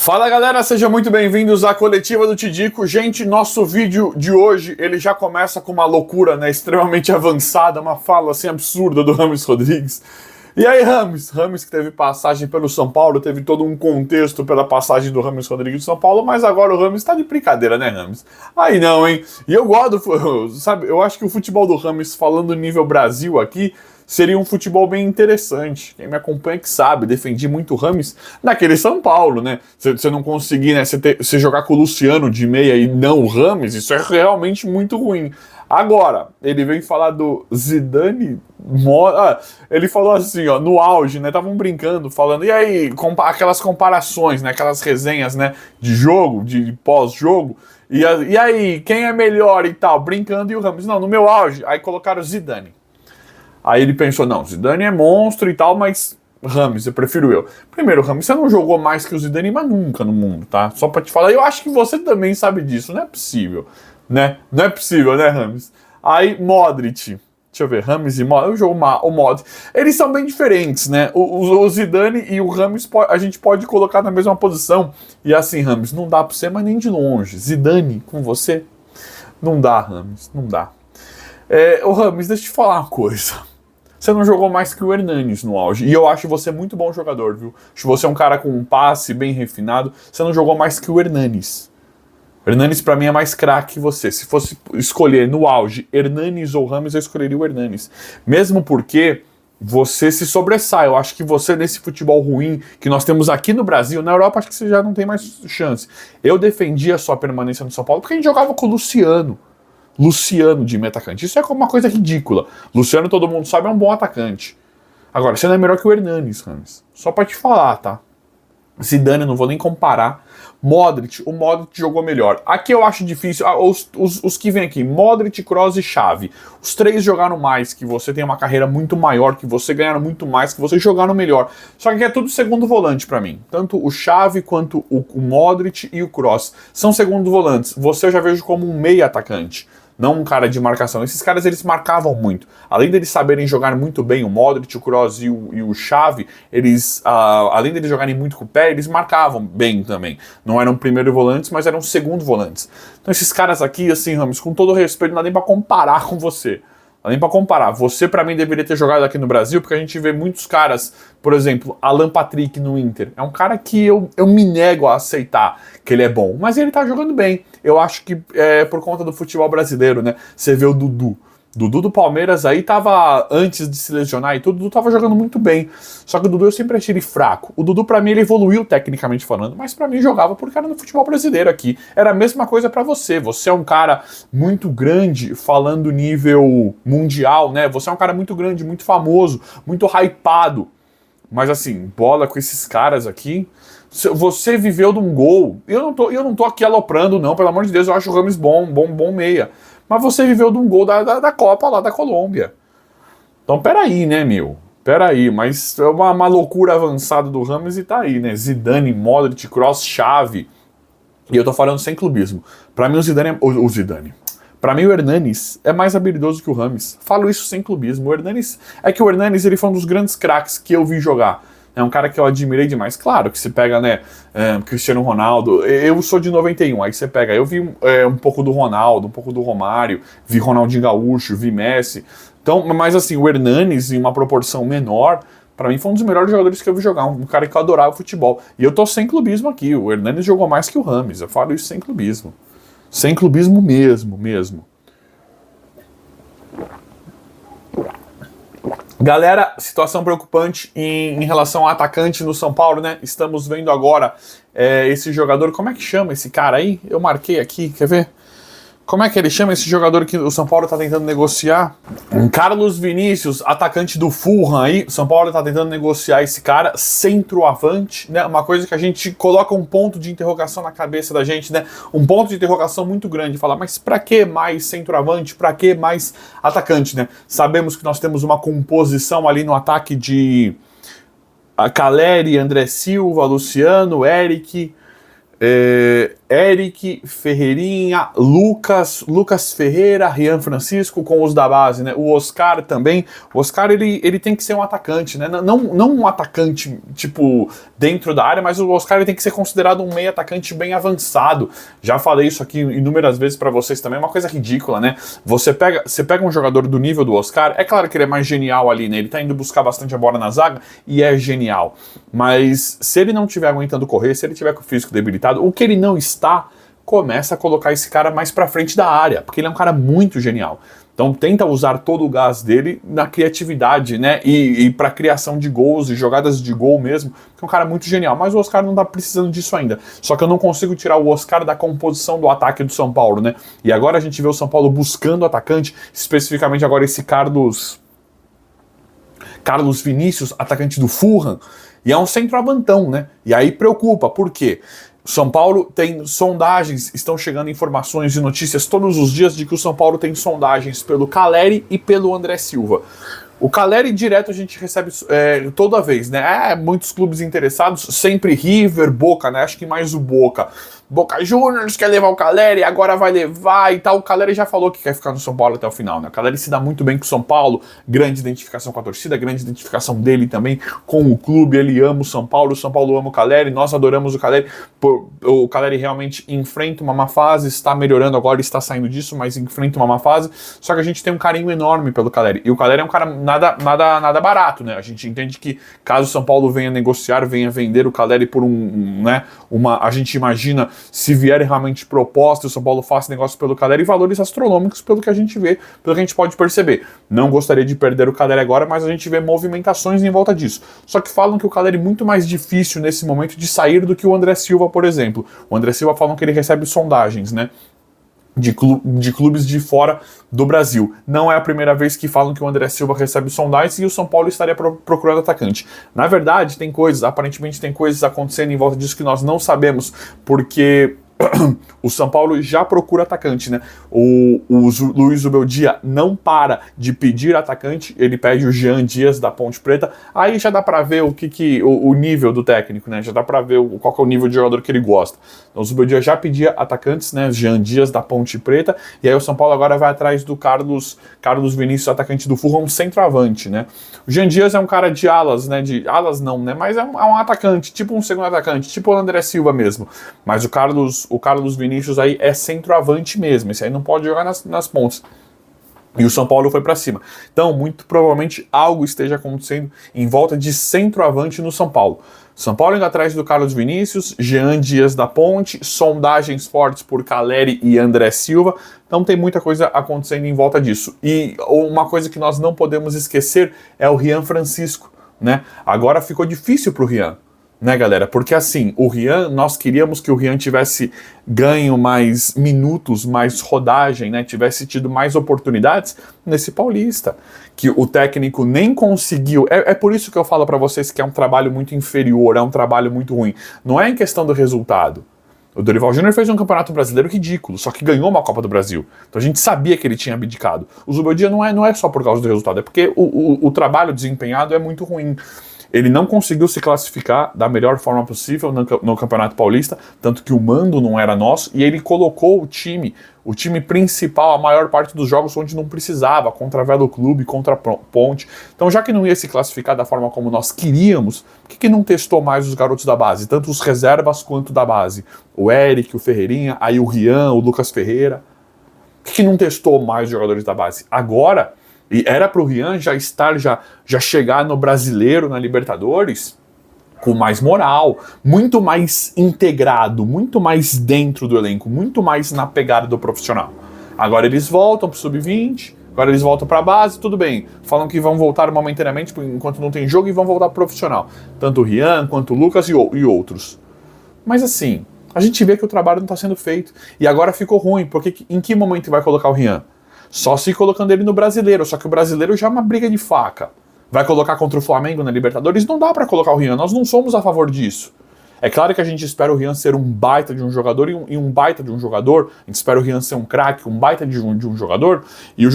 Fala galera, sejam muito bem-vindos à coletiva do Tidico. Gente, nosso vídeo de hoje, ele já começa com uma loucura, né, extremamente avançada, uma fala assim absurda do Rames Rodrigues. E aí, Rames que teve passagem pelo São Paulo, teve todo um contexto pela passagem do Rames Rodrigues do São Paulo, mas agora o Rames tá de brincadeira, né, Rames? Aí não, hein? E eu gosto, sabe, eu acho que o futebol do Rames, falando nível Brasil aqui, seria um futebol bem interessante. Quem me acompanha que sabe, defendi muito o Rames naquele São Paulo, né? Você não conseguir, né, você jogar com o Luciano de meia e não o Rames, isso é realmente muito ruim. Agora, ele vem falar do Zidane, ele falou assim, ó, no auge, né, estavam brincando, falando, e aí, aquelas comparações, né, aquelas resenhas, né, de jogo, de pós-jogo, e aí, quem é melhor e tal, brincando, e o Rames, não, no meu auge, aí colocaram o Zidane. Aí ele pensou, não, Zidane é monstro e tal, mas Rames, eu prefiro eu. Primeiro, Rames, você não jogou mais que o Zidane, mas nunca no mundo, tá? Só pra te falar, eu acho que você também sabe disso, não é possível, né? Não é possível, né, Rames? Aí, Modric, deixa eu ver, Rames e Modric, eu jogo o Modric. Eles são bem diferentes, né? O Zidane e o Rames, a gente pode colocar na mesma posição. E assim, Rames, não dá pra você, mas nem de longe. Zidane com você? Não dá, Rames, não dá. Ô Rames, deixa eu te falar uma coisa. Você não jogou mais que o Hernanes no auge. E eu acho você muito bom jogador, viu? Acho você um cara com um passe bem refinado. Você não jogou mais que o Hernanes. O Hernanes pra mim é mais craque que você. Se fosse escolher no auge Hernanes ou Rames, eu escolheria o Hernanes. Mesmo porque você se sobressai. Eu acho que você, nesse futebol ruim que nós temos aqui no Brasil, na Europa, acho que você já não tem mais chance. Eu defendi a sua permanência no São Paulo porque a gente jogava com o Luciano de meio atacante. Isso é uma coisa ridícula. Luciano, todo mundo sabe, é um bom atacante. Agora, você não é melhor que o Hernanes, Rames. Só pra te falar, tá? Zidane, eu não vou nem comparar. O Modric jogou melhor. Aqui eu acho difícil. Os que vêm aqui, Modric, Kroos e Xavi. Os três jogaram mais que você, tem uma carreira muito maior que você, ganharam muito mais que você, jogaram melhor. Só que aqui é tudo segundo volante pra mim. Tanto o Xavi quanto o Modric e o Kroos são segundo volantes. Você eu já vejo como um meia atacante, não um cara de marcação. Esses caras, eles marcavam muito. Além deles saberem jogar muito bem, o Modric, o Kroos e o Xavi, eles, além deles jogarem muito com o pé, eles marcavam bem também. Não eram primeiro volantes, mas eram segundo volantes. Então esses caras aqui, assim, Rames, com todo respeito, não dá nem pra comparar com você. Não dá nem pra comparar. Você, pra mim, deveria ter jogado aqui no Brasil, porque a gente vê muitos caras, por exemplo, Alan Patrick no Inter. É um cara que eu me nego a aceitar que ele é bom, mas ele tá jogando bem. Eu acho que é por conta do futebol brasileiro, né? Você vê o Dudu do Palmeiras aí tava, antes de se lesionar e tudo, o Dudu tava jogando muito bem. Só que o Dudu eu sempre achei ele fraco. O Dudu pra mim ele evoluiu tecnicamente falando, mas pra mim jogava porque era no futebol brasileiro aqui. Era a mesma coisa pra você. Você é um cara muito grande falando nível mundial, né? Você é um cara muito grande, muito famoso, muito hypado. Mas assim, bola com esses caras aqui. Você viveu de um gol. Eu não tô aqui aloprando, não, pelo amor de Deus, eu acho o Rames bom meia. Mas você viveu de um gol da Copa lá da Colômbia. Então peraí, né, meu? Peraí, mas é uma loucura avançada do Rames e tá aí, né? Zidane, Modric, Kroos, Xavi. E eu tô falando sem clubismo. Pra mim o Zidane. Pra mim o Hernanes é mais habilidoso que o Rames. Falo isso sem clubismo. O Hernanes ele foi um dos grandes craques que eu vi jogar. É um cara que eu admirei demais. Claro que você pega, né, Cristiano Ronaldo. Eu sou de 91, aí você pega. Eu vi um pouco do Ronaldo, um pouco do Romário, vi Ronaldinho Gaúcho, vi Messi. Então, mas assim, o Hernanes, em uma proporção menor, pra mim foi um dos melhores jogadores que eu vi jogar. Um cara que eu adorava futebol. E eu tô sem clubismo aqui. O Hernanes jogou mais que o Rames. Eu falo isso sem clubismo. Sem clubismo mesmo. Galera, situação preocupante em relação ao atacante no São Paulo, né? Estamos vendo agora esse jogador, como é que chama esse cara aí? Eu marquei aqui, quer ver? Como é que ele chama esse jogador que o São Paulo tá tentando negociar? Carlos Vinícius, atacante do Fulham aí. O São Paulo tá tentando negociar esse cara, centroavante, né? Uma coisa que a gente coloca um ponto de interrogação na cabeça da gente, né? Um ponto de interrogação muito grande. Falar, mas pra que mais centroavante? Pra que mais atacante, né? Sabemos que nós temos uma composição ali no ataque de Caleri, André Silva, Luciano, Eric, Eric, Ferreirinha, Lucas Ferreira, Rian Francisco com os da base, né? O Oscar também. O Oscar, ele tem que ser um atacante, né? Não um atacante, tipo, dentro da área, mas o Oscar ele tem que ser considerado um meio atacante bem avançado. Já falei isso aqui inúmeras vezes pra vocês também, é uma coisa ridícula, né? Você pega um jogador do nível do Oscar, é claro que ele é mais genial ali, né? Ele tá indo buscar bastante a bola na zaga e é genial. Mas se ele não estiver aguentando correr, se ele tiver com o físico debilitado, o que ele não está, começa a colocar esse cara mais pra frente da área, porque ele é um cara muito genial. Então tenta usar todo o gás dele na criatividade, né? E pra criação de gols e jogadas de gol mesmo, que é um cara muito genial. Mas o Oscar não tá precisando disso ainda. Só que eu não consigo tirar o Oscar da composição do ataque do São Paulo, né? E agora a gente vê o São Paulo buscando atacante, especificamente agora esse Carlos Vinícius, atacante do Fulham, e é um centroavantão, né? E aí preocupa, por quê? São Paulo tem sondagens, estão chegando informações e notícias todos os dias de que o São Paulo tem sondagens pelo Caleri e pelo André Silva. O Caleri direto a gente recebe toda vez, né? Muitos clubes interessados, sempre River, Boca, né? Acho que mais o Boca. Boca Juniors quer levar o Caleri, agora vai levar e tal. O Caleri já falou que quer ficar no São Paulo até o final, né? O Caleri se dá muito bem com o São Paulo, grande identificação com a torcida, grande identificação dele também com o clube. Ele ama o São Paulo ama o Caleri, nós adoramos o Caleri. O Caleri realmente enfrenta uma má fase, está melhorando agora, está saindo disso, mas enfrenta uma má fase. Só que a gente tem um carinho enorme pelo Caleri. E o Caleri é um cara nada barato, né? A gente entende que caso o São Paulo venha negociar, venha vender o Caleri por a gente imagina, se vier realmente proposta, o São Paulo faça negócio pelo Caleri, valores astronômicos pelo que a gente vê, pelo que a gente pode perceber. Não gostaria de perder o Caleri agora, mas a gente vê movimentações em volta disso. Só que falam que o Caleri é muito mais difícil nesse momento de sair do que o André Silva, por exemplo. O André Silva falam que ele recebe sondagens, né? De clubes de fora do Brasil. Não é a primeira vez que falam que o André Silva recebe sondagens e o São Paulo estaria procurando atacante. Na verdade, aparentemente tem coisas acontecendo em volta disso que nós não sabemos, porque o São Paulo já procura atacante, né? O Luiz Zubeldia não para de pedir atacante, ele pede o Jean Dias da Ponte Preta, aí já dá pra ver o nível do técnico, né? Já dá pra ver qual que é o nível de jogador que ele gosta. Então o Zubeldia já pedia atacantes, né? Jean Dias da Ponte Preta, e aí o São Paulo agora vai atrás do Carlos Vinícius, atacante do Fulham, um centroavante, né? O Jean Dias é um cara de alas, né? De alas não, né? Mas é um atacante, tipo um segundo atacante, tipo o André Silva mesmo. Mas o Carlos Vinícius aí é centroavante mesmo, esse aí não pode jogar nas pontas. E o São Paulo foi pra cima. Então, muito provavelmente algo esteja acontecendo em volta de centroavante no São Paulo. São Paulo indo atrás do Carlos Vinícius, Jean Dias da Ponte, sondagens fortes por Caleri e André Silva. Então tem muita coisa acontecendo em volta disso. E uma coisa que nós não podemos esquecer é o Rian Francisco, né? Agora ficou difícil pro Rian, né, galera? Porque assim, o Rian, nós queríamos que o Rian tivesse ganho mais minutos, mais rodagem, né? Tivesse tido mais oportunidades nesse Paulista, que o técnico nem conseguiu. É por isso que eu falo pra vocês que é um trabalho muito inferior, é um trabalho muito ruim. Não é em questão do resultado. O Dorival Júnior fez um campeonato brasileiro ridículo, só que ganhou uma Copa do Brasil. Então a gente sabia que ele tinha abdicado. O Zubeldia não é só por causa do resultado, é porque o trabalho desempenhado é muito ruim. Ele não conseguiu se classificar da melhor forma possível no Campeonato Paulista, tanto que o mando não era nosso, e ele colocou o time principal, a maior parte dos jogos onde não precisava, contra Velo Clube, contra Ponte. Então, já que não ia se classificar da forma como nós queríamos, por que não testou mais os garotos da base? Tanto os reservas quanto da base. O Eric, o Ferreirinha, aí o Rian, o Lucas Ferreira. Por que não testou mais os jogadores da base? Agora... E era pro Rian já chegar no Brasileiro, na Libertadores, com mais moral, muito mais integrado, muito mais dentro do elenco, muito mais na pegada do profissional. Agora eles voltam pro Sub-20, agora eles voltam pra base, tudo bem. Falam que vão voltar momentaneamente enquanto não tem jogo e vão voltar pro profissional. Tanto o Rian, quanto o Lucas e outros. Mas assim, a gente vê que o trabalho não tá sendo feito. E agora ficou ruim, porque em que momento vai colocar o Rian? Só se colocando ele no Brasileiro, só que o Brasileiro já é uma briga de faca. Vai colocar contra o Flamengo na Libertadores? Não dá pra colocar o Rian, nós não somos a favor disso. É claro que a gente espera o Rian ser um baita de um jogador e um baita de um jogador, a gente espera o Rian ser um craque, um baita de um jogador, e o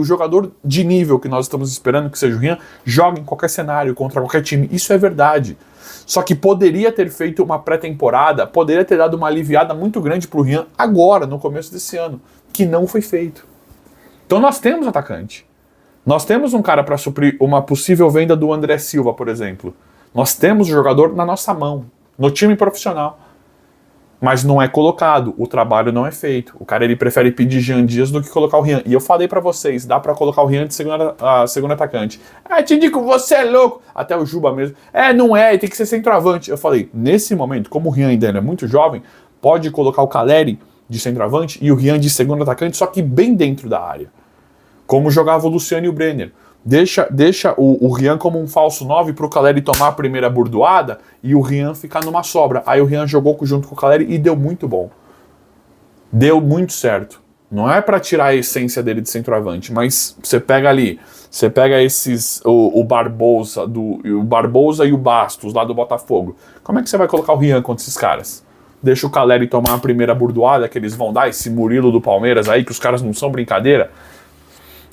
jogador de nível que nós estamos esperando que seja o Rian, joga em qualquer cenário, contra qualquer time. Isso é verdade. Só que poderia ter feito uma pré-temporada, poderia ter dado uma aliviada muito grande pro Rian agora, no começo desse ano, que não foi feito. Então nós temos atacante. Nós temos um cara para suprir uma possível venda do André Silva, por exemplo. Nós temos o jogador na nossa mão, no time profissional. Mas não é colocado, o trabalho não é feito. O cara ele prefere pedir Jean Dias do que colocar o Rian. E eu falei pra vocês, dá pra colocar o Rian de segundo atacante. Tidico, você é louco! Até o Juba mesmo. Não é, tem que ser centroavante. Eu falei, nesse momento, como o Rian ainda é muito jovem, pode colocar o Caleri de centroavante e o Rian de segundo atacante, só que bem dentro da área. Como jogava o Luciano e o Brenner. Deixa o Rian como um falso 9 pro Caleri tomar a primeira burdoada e o Rian ficar numa sobra. Aí o Rian jogou junto com o Caleri e deu muito bom. Deu muito certo. Não é para tirar a essência dele de centroavante, mas você pega ali, você pega o Barbosa e o Bastos lá do Botafogo. Como é que você vai colocar o Rian contra esses caras? Deixa o Caleri tomar a primeira burdoada que eles vão dar, esse Murilo do Palmeiras aí, que os caras não são brincadeira.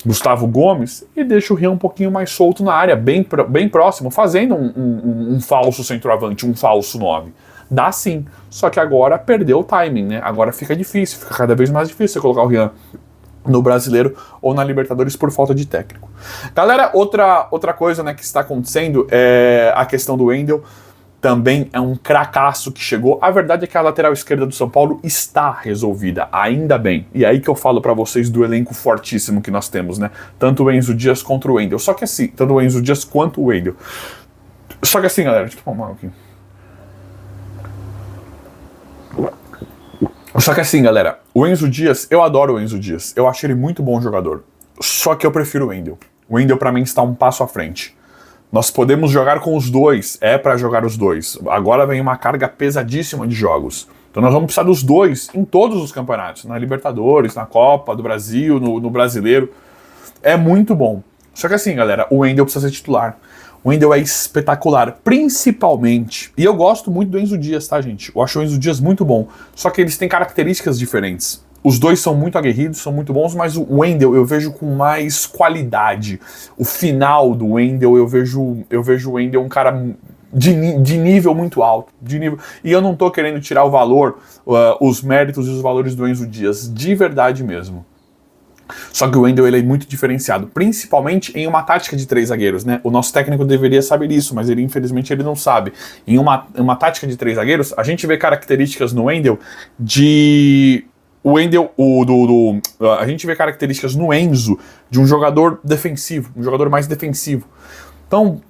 Gustavo Gomes, e deixa o Rian um pouquinho mais solto na área, bem próximo, fazendo um falso centroavante, um falso 9. Dá sim, só que agora perdeu o timing, né? Agora fica difícil, fica cada vez mais difícil você colocar o Rian no Brasileiro ou na Libertadores por falta de técnico. Galera, outra coisa, né, que está acontecendo é a questão do Wendel. Também é um cracaço que chegou. A verdade é que a lateral esquerda do São Paulo está resolvida, ainda bem. E aí que eu falo pra vocês do elenco fortíssimo que nós temos, né? Tanto o Enzo Dias contra o Wendel. Só que assim, tanto o Enzo Dias quanto o Wendel. Só que assim, galera, deixa eu tomar aqui. Só que assim, galera, o Enzo Dias, eu adoro o Enzo Dias. Eu acho ele muito bom jogador. Só que eu prefiro o Wendel. O Wendel pra mim está um passo à frente. Nós podemos jogar com os dois, é para jogar os dois. Agora vem uma carga pesadíssima de jogos. Então nós vamos precisar dos dois em todos os campeonatos. Na Libertadores, na Copa do Brasil, no Brasileiro. É muito bom. Só que assim, galera, o Wendel precisa ser titular. O Wendel é espetacular, principalmente. E eu gosto muito do Enzo Dias, tá, gente? Eu acho o Enzo Dias muito bom. Só que eles têm características diferentes. Os dois são muito aguerridos, são muito bons, mas o Wendel eu vejo com mais qualidade. O final do Wendel, eu vejo o Wendel um cara de nível muito alto. E eu não tô querendo tirar o valor, os méritos e os valores do Enzo Dias, de verdade mesmo. Só que o Wendel ele é muito diferenciado, principalmente em uma tática de 3 zagueiros, né? O nosso técnico deveria saber isso, mas infelizmente ele não sabe. Em uma tática de 3 zagueiros, a gente vê características no Wendel de... O Wendel, a gente vê características no Enzo de um jogador defensivo, um jogador mais defensivo. Então,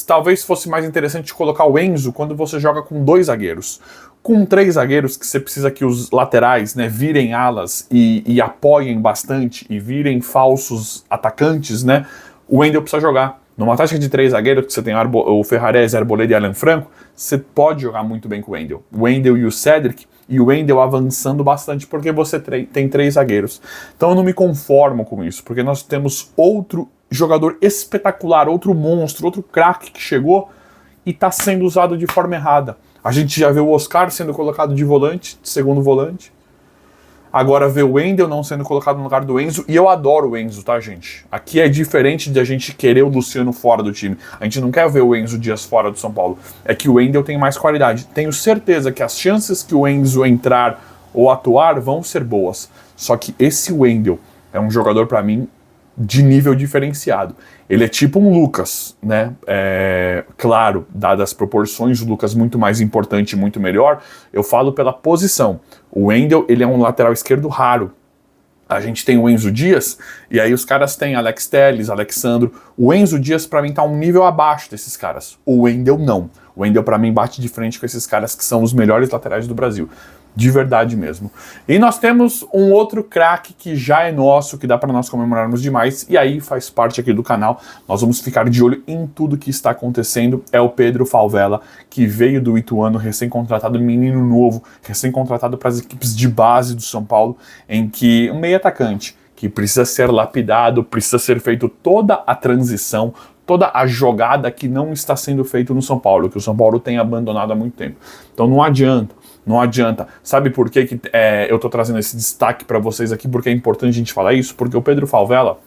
talvez fosse mais interessante colocar o Enzo quando você joga com 2 zagueiros. Com 3 zagueiros, que você precisa que os laterais, né, virem alas e apoiem bastante e virem falsos atacantes, né? O Wendel precisa jogar. Numa tática de 3 zagueiros, que você tem o Ferrarese, Arboleda e Alan Franco, você pode jogar muito bem com o Wendel. O Wendel e o Cedric, e o Wendel avançando bastante, porque você tem 3 zagueiros. Então eu não me conformo com isso, porque nós temos outro jogador espetacular, outro monstro, outro craque que chegou e está sendo usado de forma errada. A gente já vê o Oscar sendo colocado de volante, de segundo volante. Agora vê o Wendel não sendo colocado no lugar do Enzo, e eu adoro o Enzo, tá, gente? Aqui é diferente de a gente querer o Luciano fora do time. A gente não quer ver o Enzo Dias fora do São Paulo. É que o Wendel tem mais qualidade. Tenho certeza que as chances que o Enzo entrar ou atuar vão ser boas. Só que esse Wendel é um jogador, pra mim, de nível diferenciado. Ele é tipo um Lucas, né? Claro, dadas as proporções, o Lucas muito mais importante e muito melhor. Eu falo pela posição. O Wendel, ele é um lateral esquerdo raro. A gente tem o Enzo Dias, e aí os caras têm Alex Telles, Alexandro. O Enzo Dias, pra mim, tá um nível abaixo desses caras. O Wendel, não. O Wendel, pra mim, bate de frente com esses caras que são os melhores laterais do Brasil. De verdade mesmo. E nós temos um outro craque que já é nosso, que dá para nós comemorarmos demais, e aí faz parte aqui do canal. Nós vamos ficar de olho em tudo que está acontecendo. É o Pedro Falvella, que veio do Ituano, recém-contratado, menino novo, recém-contratado para as equipes de base do São Paulo, em que um meio atacante, que precisa ser lapidado, precisa ser feito toda a transição, toda a jogada que não está sendo feita no São Paulo, que o São Paulo tem abandonado há muito tempo. Então não adianta. Não adianta. Sabe por que eu tô trazendo esse destaque para vocês aqui? Porque é importante a gente falar isso? Porque o Pedro Falvella,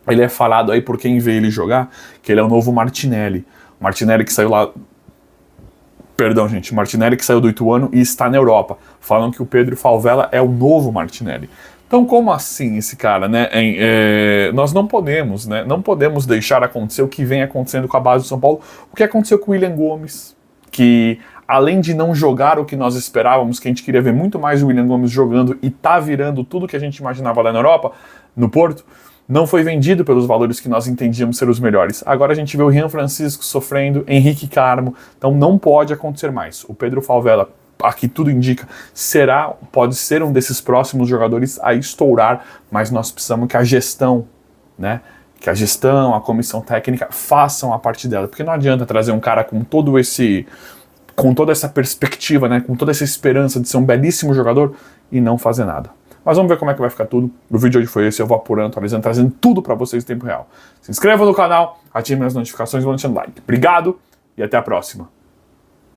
ele é falado aí por quem vê ele jogar, que ele é o novo Martinelli. O Martinelli que saiu lá Perdão, gente, Martinelli que saiu do Ituano e está na Europa. Falam que o Pedro Falvella é o novo Martinelli. Então, como assim esse cara, né? Nós não podemos, né? Não podemos deixar acontecer o que vem acontecendo com a base do São Paulo, o que aconteceu com o William Gomes, que além de não jogar o que nós esperávamos, que a gente queria ver muito mais o William Gomes jogando e tá virando tudo que a gente imaginava lá na Europa, no Porto, não foi vendido pelos valores que nós entendíamos ser os melhores. Agora a gente vê o Rian Francisco sofrendo, Henrique Carmo, então não pode acontecer mais. O Pedro Falvella, aqui tudo indica, pode ser um desses próximos jogadores a estourar, mas nós precisamos que a gestão, né? Que a gestão, a comissão técnica façam a parte dela, porque não adianta trazer um cara com toda essa perspectiva, né, com toda essa esperança de ser um belíssimo jogador e não fazer nada. Mas vamos ver como é que vai ficar tudo. O vídeo de hoje foi esse, eu vou apurando, atualizando, trazendo tudo para vocês em tempo real. Se inscreva no canal, ative as notificações e vão deixando like. Obrigado e até a próxima.